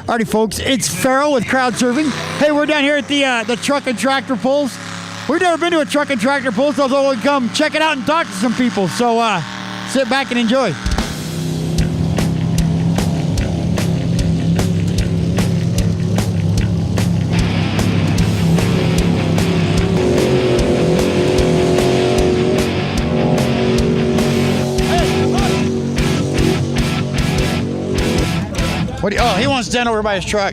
Alrighty, folks, it's Farrell with Crowd Surfing. Hey, we're down here at the Truck and Tractor Pulls. We've never been to a Truck and Tractor Pulls, although we'll come check it out and talk to some people. So sit back and enjoy. Oh, he wants to stand over by his truck.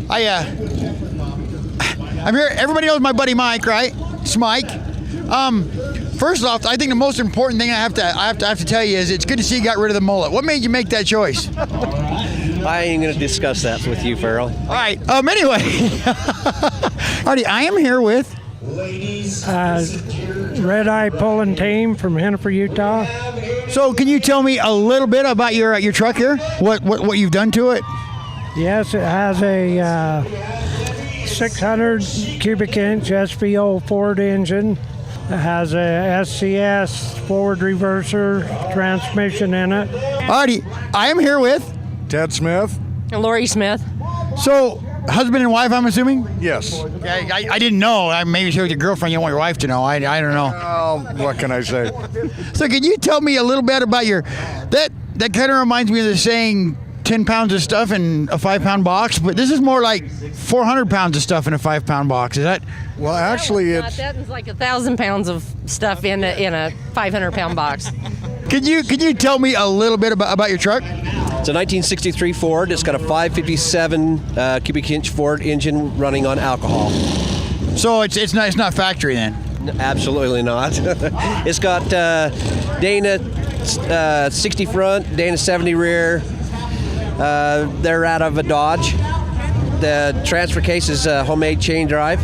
I'm here. Everybody knows my buddy Mike, right? It's Mike. First off, I think the most important thing I have to tell you is it's good to see you got rid of the mullet. What made you make that choice? I ain't going to discuss that with you, Farrell. All right. Anyway, Alrighty, I am here with Red Eye Pulling Team from Hennifer, Utah. So, can you tell me a little bit about your truck here? What you've done to it? Yes, it has a 600 cubic inch SVO Ford engine. It has a SCS forward reverser transmission in it. Alrighty, I am here with Ted Smith. And Lori Smith. So, husband and wife, I'm assuming? Yes. I didn't know. Maybe she was your girlfriend. You don't want your wife to know. I don't know. What can I say? So can you tell me a little bit about that kind of reminds me of the saying 10 pounds of stuff in a 5-pound box, but this is more like 400 pounds of stuff in a 5-pound box. Is that? Well, actually, That is like 1,000 pounds of stuff in a 500-pound box. Can you tell me a little bit about your truck? It's a 1963 Ford. It's got a 557 cubic inch Ford engine running on alcohol. So it's not factory then? Absolutely not. It's got Dana 60 front, Dana 70 rear. They're out of a Dodge. The transfer case is homemade chain drive.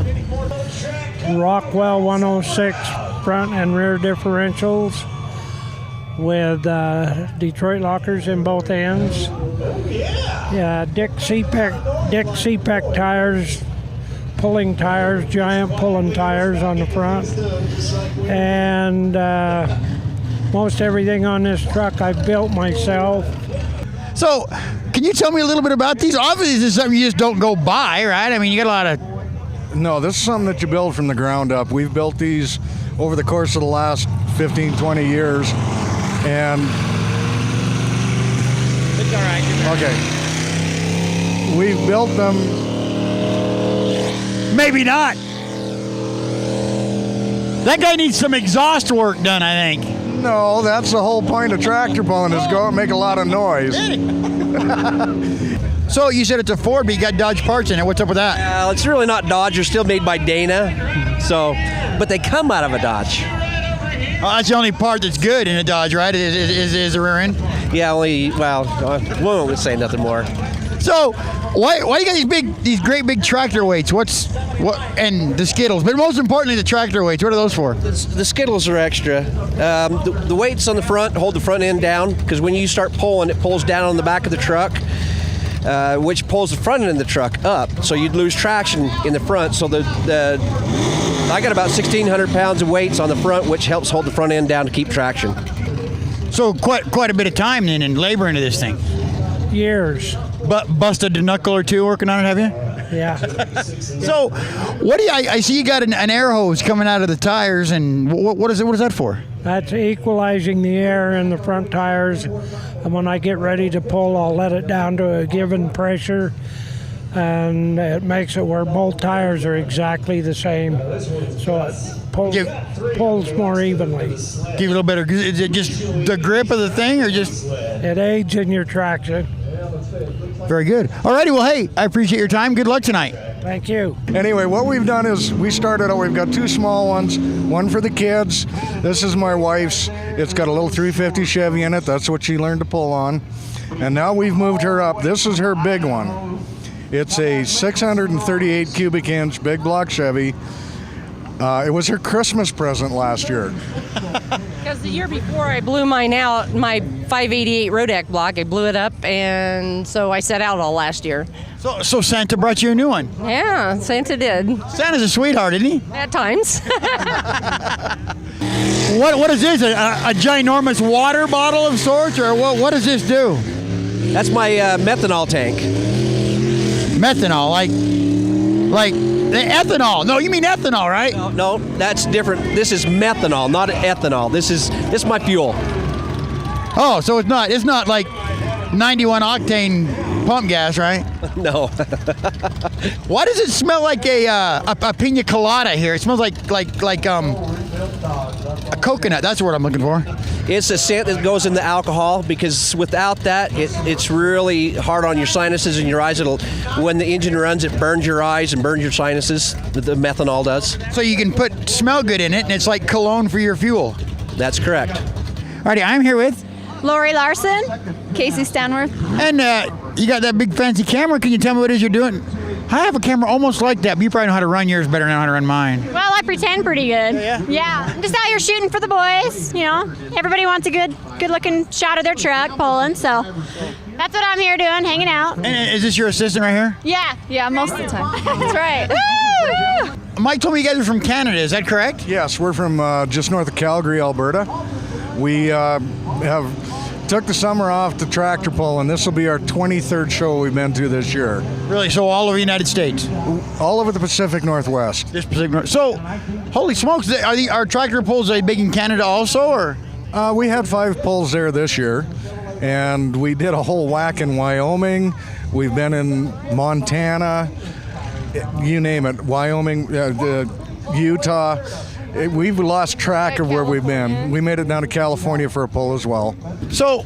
Rockwell 106 front and rear differentials with Detroit lockers in both ends. Yeah, Dick C-Pack tires, pulling tires, giant pulling tires on the front. And most everything on this truck I built myself. So, can you tell me a little bit about these? Obviously, this is something you just don't go buy, right? I mean, you got a lot of... No, this is something that you build from the ground up. We've built these over the course of the last 15, 20 years. And... It's all right. Okay. We've built them... Maybe not. That guy needs some exhaust work done, I think. No, that's the whole point of tractor pulling is go and make a lot of noise. So you said it's a Ford, but you got Dodge parts in it. What's up with that? It's really not Dodge. They're still made by Dana. So, but they come out of a Dodge. That's the only part that's good in a Dodge, right? Is the rear end? Yeah, we won't say nothing more. So, why you got these great big tractor weights? And the Skittles, but most importantly, the tractor weights. What are those for? The Skittles are extra. The weights on the front hold the front end down because when you start pulling, it pulls down on the back of the truck, which pulls the front end of the truck up. So you'd lose traction in the front. So I got about 1,600 pounds of weights on the front, which helps hold the front end down to keep traction. So quite a bit of time then and labor into this thing. Years. But busted a knuckle or two working on it, have you? Yeah. So, I see you got an air hose coming out of the tires, and what is that for? That's equalizing the air in the front tires. And when I get ready to pull, I'll let it down to a given pressure, and it makes it where both tires are exactly the same. So it pulls more evenly. Give you a little better. Is it just the grip of the thing, or just? It aids in your traction. Very good. Alrighty, well, hey, I appreciate your time. Good luck tonight. Thank you. Anyway, what we've done is we've got two small ones, one for the kids. This is my wife's. It's got a little 350 Chevy in it. That's what she learned to pull on. And now we've moved her up. This is her big one. It's a 638 cubic inch big block Chevy. It was her Christmas present last year. Because the year before I blew mine out, my 588 Rodeck block, I blew it up, and so I set out all last year. So Santa brought you a new one? Yeah, Santa did. Santa's a sweetheart, isn't he? At times. What is this? A ginormous water bottle of sorts, or what does this do? That's my methanol tank. Methanol, like the ethanol. No, you mean ethanol, right? No, that's different. This is methanol, not ethanol. This is my fuel. Oh, so it's not like 91 octane pump gas, right? No. Why does it smell like a pina colada here? It smells like a coconut. That's the word I'm looking for. It's a scent that goes in the alcohol, because without that, it's really hard on your sinuses and your eyes. When the engine runs, it burns your eyes and burns your sinuses. The methanol does. So you can put smell good in it, and it's like cologne for your fuel. That's correct. Alrighty, I'm here with, Lori Larson, Casey Stanworth. and you got that big fancy camera. Can you tell me what it is you're doing? I have a camera almost like that, but you probably know how to run yours better than how to run mine. Well, I pretend pretty good. Yeah. I'm just out here shooting for the boys, you know. Everybody wants a good looking shot of their truck pulling, so that's what I'm here doing, hanging out. And is this your assistant right here? Yeah, most of the time. That's right. Mike told me you guys are from Canada. Is that correct? Yes, we're from just north of Calgary, Alberta. We have took the summer off to tractor pull, and this will be our 23rd show we've been to this year. Really? So all over the United States? All over the Pacific Northwest. This Pacific North. So, holy smokes! Are tractor pulls big in Canada also, or? We had 5 pulls there this year, and we did a whole whack in Wyoming. We've been in Montana, you name it, Wyoming, Utah. We've lost track of where we've been. We made it down to California for a pull as well. So,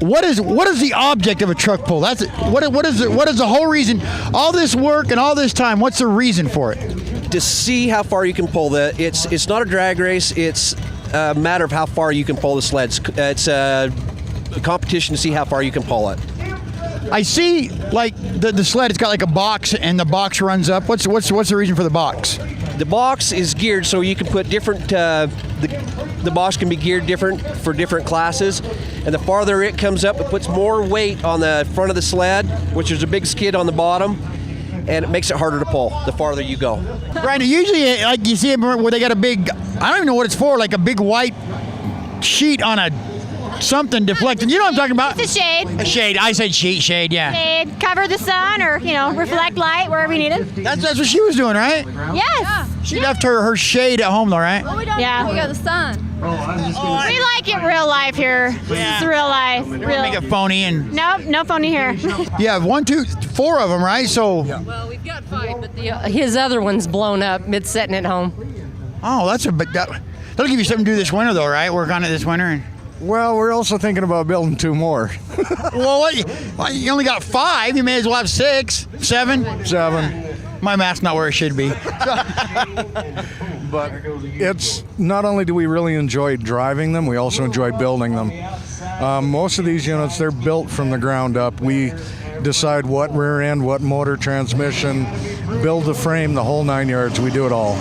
what is the object of a truck pull? That's what is the whole reason? All this work and all this time. What's the reason for it? To see how far you can pull it's not a drag race. It's a matter of how far you can pull the sleds. It's a competition to see how far you can pull it. I see, like the sled. It's got like a box, and the box runs up. What's the reason for the box? The box is geared so you can put different. The box can be geared different for different classes, and the farther it comes up, it puts more weight on the front of the sled, which is a big skid on the bottom, and it makes it harder to pull the farther you go. Right. Usually, like you see them where they got a big. I don't even know what it's for. Like a big white sheet on a something deflecting. You know what I'm talking about? It's a shade. A shade. I said shade. Yeah. Shade, cover the sun or, reflect light wherever you need it. That's what she was doing, right? Yes. She left her shade at home, though, right? We got the sun. We like it real life here. This is real life. Make it phony and. Nope, no phony here. Yeah, 1, 2, 4 of them, right? So. Well, we've got 5, but his other one's blown up. It's sitting at home. Oh, that'll give you something to do this winter, though, right? Work on it this winter. Well, we're also thinking about building 2 more. Well, you only got 5. You may as well have 6, 7. 7. My math's not where it should be. But it's not only do we really enjoy driving them, we also enjoy building them. Most of these units, they're built from the ground up. We decide what rear end, what motor, transmission, build the frame, the whole 9 yards. We do it all.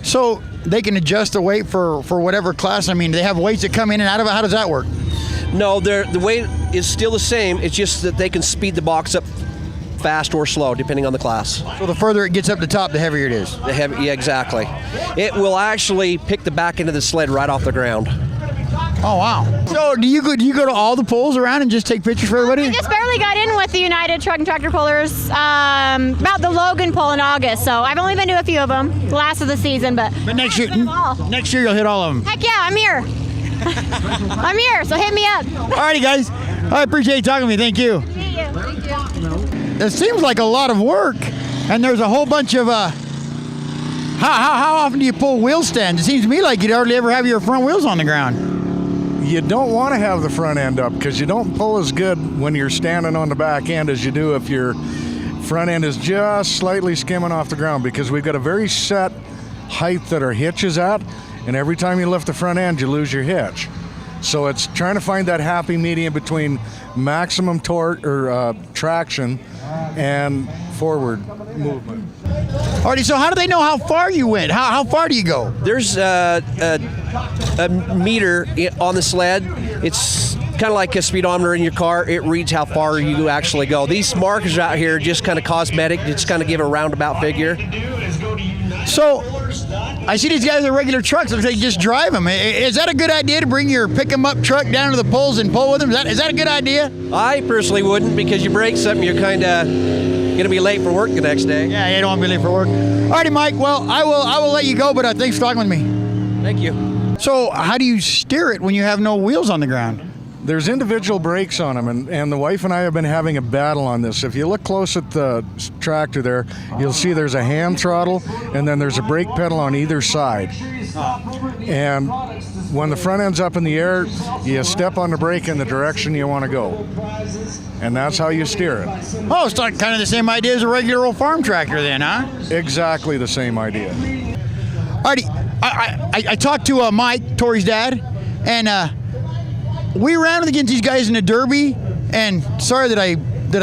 So they can adjust the weight for whatever class. I mean, they have weights that come in and out of it. How does that work? No, the weight is still the same. It's just that they can speed the box up fast or slow, depending on the class. So the further it gets up the top, the heavier it is. Yeah, exactly. It will actually pick the back end of the sled right off the ground. Oh, wow. So do you go to all the pulls around and just take pictures for everybody? We just barely got in with the United Truck and Tractor Pullers about the Logan pull in August, so I've only been to a few of them, last of the season, but next year you'll hit all of them. heck yeah, I'm here. I'm here, so hit me up. Alrighty, guys. I appreciate you talking to me. Thank you. Thank you. It seems like a lot of work, and there's a whole bunch of how often do you pull wheel stands? It seems to me like you'd hardly ever have your front wheels on the ground. You don't want to have the front end up because you don't pull as good when you're standing on the back end as you do if your front end is just slightly skimming off the ground, because we've got a very set height that our hitch is at, and every time you lift the front end, you lose your hitch. So it's trying to find that happy medium between maximum torque or traction and forward movement. Alrighty, so how do they know how far you went? How far do you go? There's a meter on the sled. It's kind of like a speedometer in your car. It reads how far you actually go. These markers out here are just kind of cosmetic. Just kind of give a roundabout figure. So I see these guys are regular trucks. Looks like you just drive them. Is that a good idea to bring your pick 'em up truck down to the polls and pull with them? Is that a good idea? I personally wouldn't, because you break something, you're kind of going to be late for work the next day. Yeah, you don't want to be late for work. Alrighty, Mike. Well, I will let you go, but thanks for talking with me. Thank you. So, how do you steer it when you have no wheels on the ground? There's individual brakes on them, and the wife and I have been having a battle on this. If you look close at the tractor there, you'll see there's a hand throttle, and then there's a brake pedal on either side. And when the front end's up in the air, you step on the brake in the direction you want to go. And that's how you steer it. Oh, it's like kind of the same idea as a regular old farm tractor then, huh? Exactly the same idea. Alrighty, I talked to Mike, Tori's dad, and we ran against these guys in the Derby, and sorry that I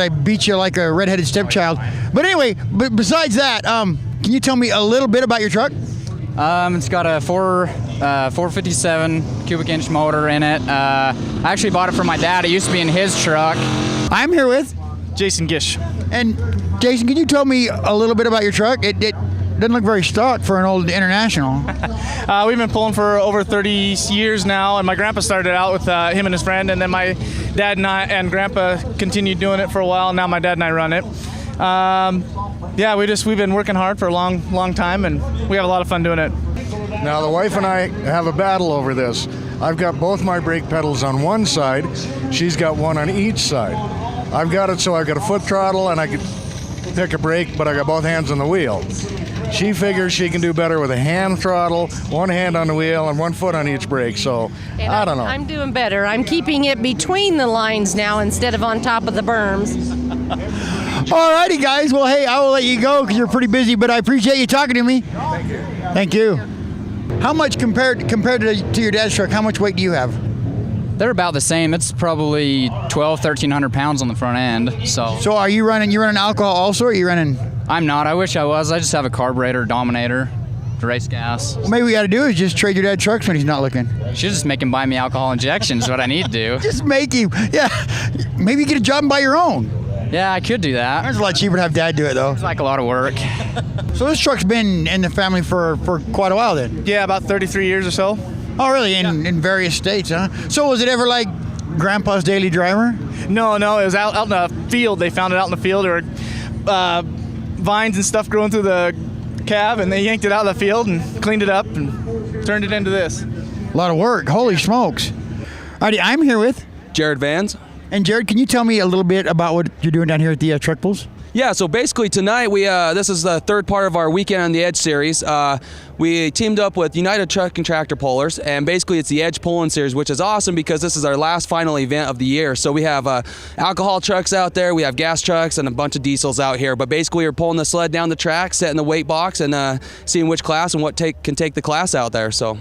beat you like a redheaded stepchild. But anyway, besides that, can you tell me a little bit about your truck? It's got a 457 cubic inch motor in it. I actually bought it from my dad. It used to be in his truck. I'm here with Jason Gish. And Jason, can you tell me a little bit about your truck? It doesn't look very stock for an old International. We've been pulling for over 30 years now, and my grandpa started out with him and his friend, and then my dad and grandpa continued doing it for a while. Now my dad and I run it. We've been working hard for a long time, and we have a lot of fun doing it. Now the wife and I have a battle over this. I've got both my brake pedals on one side. She's got one on each side. I've got it so I've got a foot throttle and I can pick a brake, but I got both hands on the wheel. She figures she can do better with a hand throttle, one hand on the wheel, and 1 foot on each brake. So, And I don't know. I'm doing better. I'm keeping it between the lines now instead of on top of the berms. Alrighty, guys. Well, hey, I will let you go because you're pretty busy, but I appreciate you talking to me. Thank you. Thank you. How much compared to your dad's truck? How much weight do you have? They're about the same. It's probably 1,300 pounds on the front end. So are you running alcohol also, or are you running? I'm not. I wish I was. I just have a carburetor Dominator to race gas. Well, maybe what we got to do is just trade your dad trucks when he's not looking. Should just make him buy me alcohol injections. Is what I need to do. Just make him. Yeah. Maybe get a job and buy your own. Yeah, I could do that. It's a lot cheaper to have dad do it, though. It's like a lot of work. So this truck's been in the family for quite a while then? Yeah, about 33 years or so. Oh, really? In various states, huh? So was it ever like Grandpa's daily driver? No, it was out in the field. They found it out in the field. There were vines and stuff growing through the cab, and they yanked it out of the field and cleaned it up and turned it into this. A lot of work. Holy smokes. Alrighty, I'm here with Jared Vans. And Jared, can you tell me a little bit about what you're doing down here at the Truck Pulls? Yeah, so basically tonight this is the third part of our Weekend on the Edge series. We teamed up with United Truck and Tractor Pullers, and basically it's the Edge Pulling Series, which is awesome because this is our last final event of the year. So we have alcohol trucks out there, we have gas trucks, and a bunch of diesels out here. But basically we're pulling the sled down the track, setting the weight box, and seeing which class and what can take the class out there. So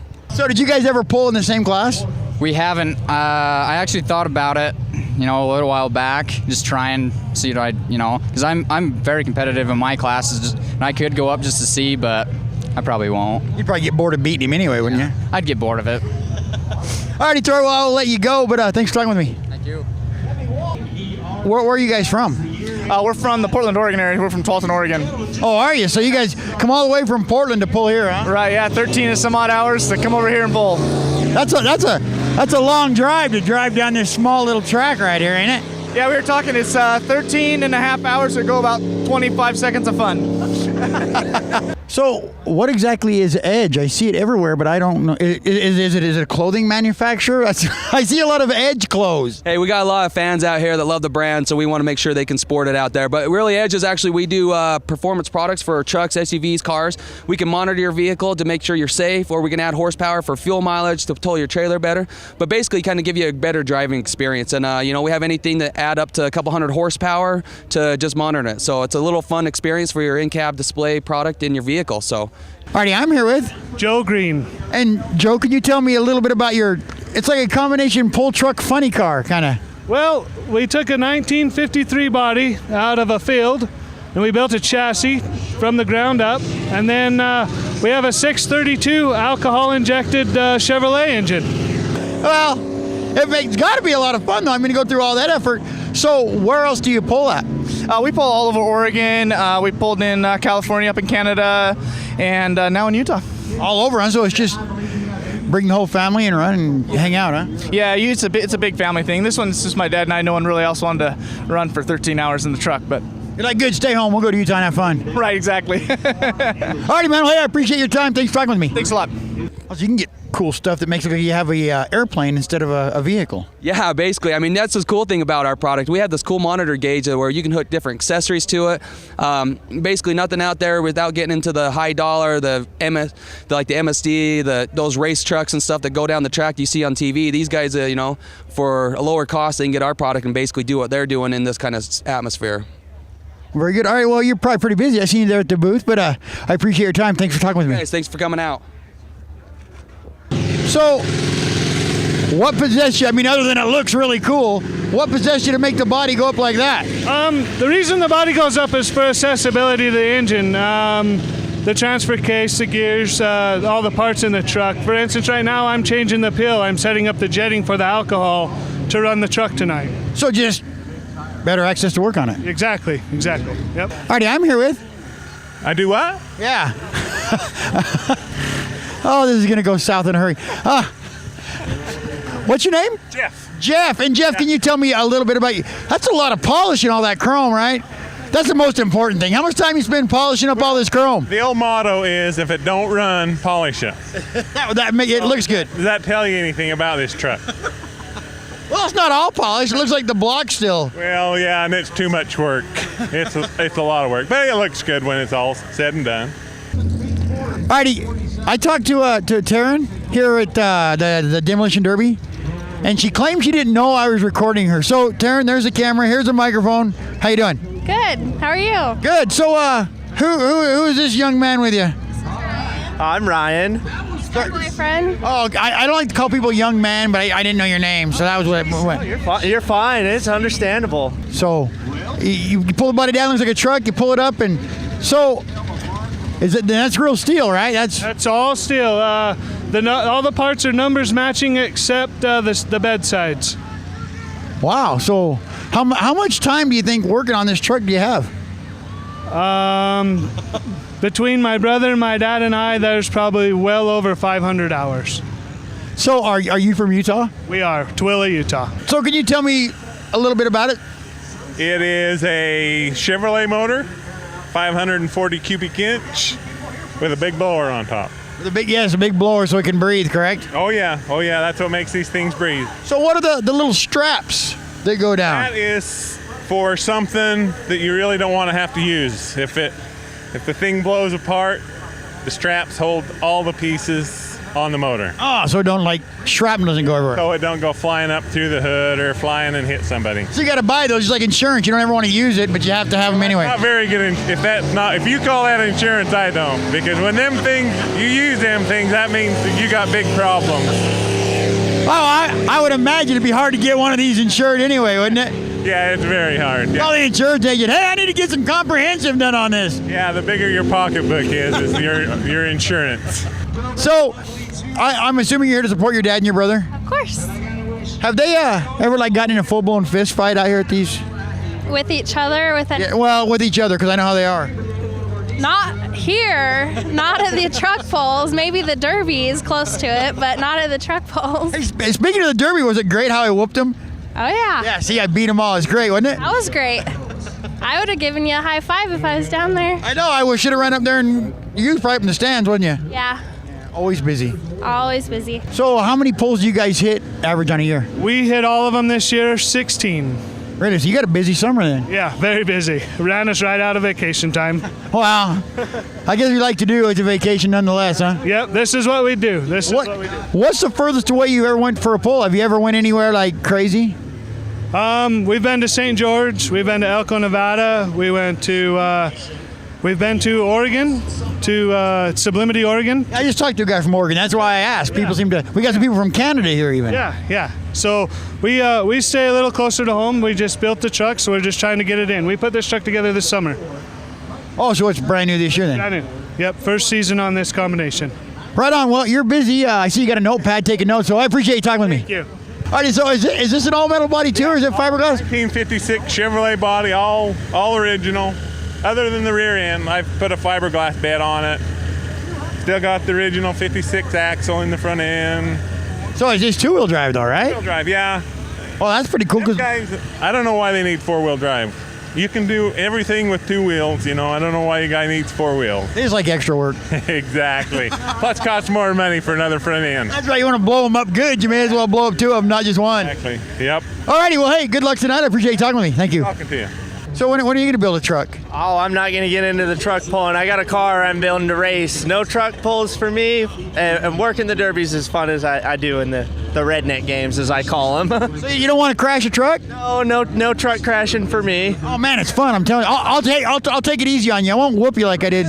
did you guys ever pull in the same class? We haven't. I actually thought about it, a little while back, just try and see what because I'm very competitive in my classes, and I could go up just to see, but I probably won't. You'd probably get bored of beating him anyway, wouldn't you? I'd get bored of it. Alrighty, Troy, well, I'll let you go, but thanks for talking with me. Thank you. Where are you guys from? We're from the Portland, Oregon area. We're from Tolton, Oregon. Oh, are you? So you guys come all the way from Portland to pull here, huh? Right, yeah, 13 and some odd hours to come over here and pull. That's a long drive to drive down this small little track right here, ain't it? Yeah, we were talking, it's 13 and a half hours to go about 25 seconds of fun. So what exactly is Edge? I see it everywhere, but I don't know. Is it a clothing manufacturer? I see a lot of Edge clothes. hey, we got a lot of fans out here that love the brand, so we want to make sure they can sport it out there. But really, Edge is actually, we do performance products for trucks, SUVs, cars. We can monitor your vehicle to make sure you're safe, or we can add horsepower for fuel mileage to tow your trailer better. But basically kind of give you a better driving experience. And we have anything that add up to a couple hundred horsepower to just monitor it. So it's a little fun experience for your in-cab display product in your vehicle. So, Alrighty, I'm here with Joe Green. And Joe, could you tell me a little bit about it's like a combination pull truck funny car, kind of. Well, we took a 1953 body out of a field, and we built a chassis from the ground up, and then we have a 632 alcohol-injected Chevrolet engine. Well, it's got to be a lot of fun, though. I'm going to go through all that effort. So where else do you pull at? We pull all over Oregon. We pulled in California, up in Canada, and now in Utah. All over, huh? So it's just bring the whole family and run and hang out, huh? Yeah, it's a big family thing. This one's just my dad and I. No one really else wanted to run for 13 hours in the truck, but. You're like, good, stay home. We'll go to Utah and have fun. Right, exactly. All righty, man. Well, hey, I appreciate your time. Thanks for talking with me. Thanks a lot. So you can get cool stuff that makes it like you have a airplane instead of a vehicle. Yeah, basically. I mean, that's the cool thing about our product. We have this cool monitor gauge where you can hook different accessories to it. Basically, nothing out there without getting into the high dollar, the MSD, those race trucks and stuff that go down the track you see on TV. These guys, for a lower cost, they can get our product and basically do what they're doing in this kind of atmosphere. Very good. All right, well, you're probably pretty busy. I seen you there at the booth, but I appreciate your time. Thanks for talking with me. Guys, thanks for coming out. So, what possessed you? I mean, other than it looks really cool, what possessed you to make the body go up like that? The reason the body goes up is for accessibility to the engine. The transfer case, the gears, all the parts in the truck. For instance, right now I'm changing the pill. I'm setting up the jetting for the alcohol to run the truck tonight. So just better access to work on it. Exactly. Yep. Alrighty, I'm here with. I do what? Yeah. Oh, this is going to go south in a hurry. What's your name? Jeff. And Jeff, can you tell me a little bit about you? That's a lot of polish and all that chrome, right? That's the most important thing. How much time you spend polishing up all this chrome? The old motto is, if it don't run, polish it. It looks good. Does that tell you anything about this truck? Well, it's not all polished. It looks like the block still. Well, yeah, and it's too much work. It's a lot of work, but it looks good when it's all said and done. Alrighty, I talked to Taryn here at the Demolition Derby, and she claimed she didn't know I was recording her. So, Taryn, there's a camera. Here's a microphone. How you doing? Good. How are you? Good. So, who is this young man with you? I'm Ryan. That's my friend. Oh, I don't like to call people young man, but I didn't know your name, so that was what. You're fine. It's understandable. So, you pull the body down, looks like a truck. You pull it up, and so that's real steel, right? That's all steel. All the parts are numbers matching except the bed sides. Wow. So, how much time do you think working on this truck do you have? Between my brother and my dad and I, there's probably well over 500 hours. So are you from Utah? We are, Twilla, Utah. So can you tell me a little bit about it? It is a Chevrolet motor, 540 cubic inch, with a big blower on top. It's a big blower so it can breathe, correct? Oh yeah, that's what makes these things breathe. So what are the little straps that go down? That is for something that you really don't want to have to use. If the thing blows apart, the straps hold all the pieces on the motor. Oh, so shrapnel doesn't go everywhere. So it don't go flying up through the hood or flying and hit somebody. So you got to buy those, just like insurance. You don't ever want to use it, but you have to have them anyway. Not very good. If you call that insurance, I don't. Because when you use them things, that means that you got big problems. Well, I would imagine it'd be hard to get one of these insured anyway, wouldn't it? Yeah, it's very hard. Yeah. Call the insurance agent. Hey, I need to get some comprehensive done on this. Yeah, the bigger your pocketbook is your insurance. So, I'm assuming you're here to support your dad and your brother? Of course. Have they ever gotten in a full-blown fist fight out here at these? With each other? With each other, because I know how they are. Not here. Not at the truck pulls. Maybe the Derby is close to it, but not at the truck pulls. Hey, speaking of the Derby, was it great how I whooped him? Oh, yeah. Yeah, see, I beat them all. It's great, wasn't it? That was great. I would have given you a high five if I was down there. I know. I should have run up there and you was probably in the stands, wasn't you? Yeah. Always busy. Always busy. So how many pulls do you guys hit average on a year? We hit all of them this year, 16. Really? So you got a busy summer then? Yeah, very busy. Ran us right out of vacation time. Wow. I guess we like to do it's a vacation nonetheless, huh? Yep, this is what we do. What's the furthest away you ever went for a pull? Have you ever went anywhere like crazy? We've been to St. George. We've been to Elko, Nevada. We've been to Oregon, to Sublimity, Oregon. I just talked to a guy from Oregon. That's why I asked. Yeah. We got some people from Canada here even. Yeah. So we stay a little closer to home. We just built the truck, so we're just trying to get it in. We put this truck together this summer. Oh, so it's brand new this year then? Brand new. Yep, first season on this combination. Right on. Well, you're busy. I see you got a notepad taking notes, so I appreciate you talking with me. Thank you. All right, so is this an all-metal body too, or is it fiberglass? 1956 Chevrolet body, all original. Other than the rear end, I've put a fiberglass bed on it. Still got the original 56 axle in the front end. So it's just two-wheel drive, though, right? Wheel drive, yeah. Oh, that's pretty cool. These guys, I don't know why they need four-wheel drive. You can do everything with two wheels, you know. I don't know why a guy needs four wheels. It's like extra work. Exactly. Plus, costs more money for another front end. That's right. You want to blow them up good, you may as well blow up two of them, not just one. Exactly. Yep. All righty. Well, hey, good luck tonight. I appreciate you talking with me. Thank you. Talking to you. So when are you going to build a truck? Oh, I'm not going to get into the truck pulling. I got a car I'm building to race. No truck pulls for me. And working the derbies is fun as I do in the redneck games, as I call them. So you don't want to crash a truck? No truck crashing for me. Oh man, it's fun. I'm telling you. I'll take it easy on you. I won't whoop you like I did.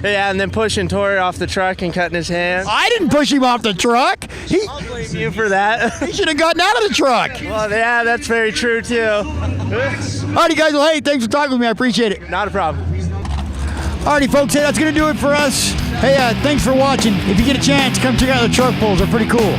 Yeah, and then pushing Tori off the truck and cutting his hand. I didn't push him off the truck. I'll blame you for that. He should have gotten out of the truck. Well, yeah, that's very true too. Alrighty, guys. Well, hey, thanks for talking with me. I appreciate it. Not a problem. Alrighty, folks. Hey, that's gonna do it for us. Hey, thanks for watching. If you get a chance, come check out the truck pulls. They're pretty cool.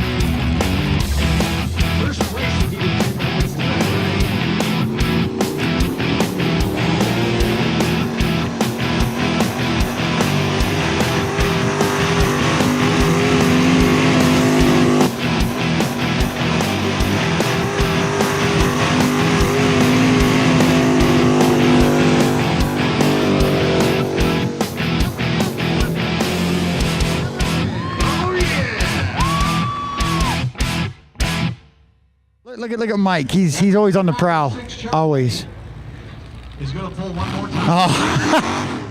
Look at Mike. He's always on the prowl. Always. He's gonna pull one more time. Oh.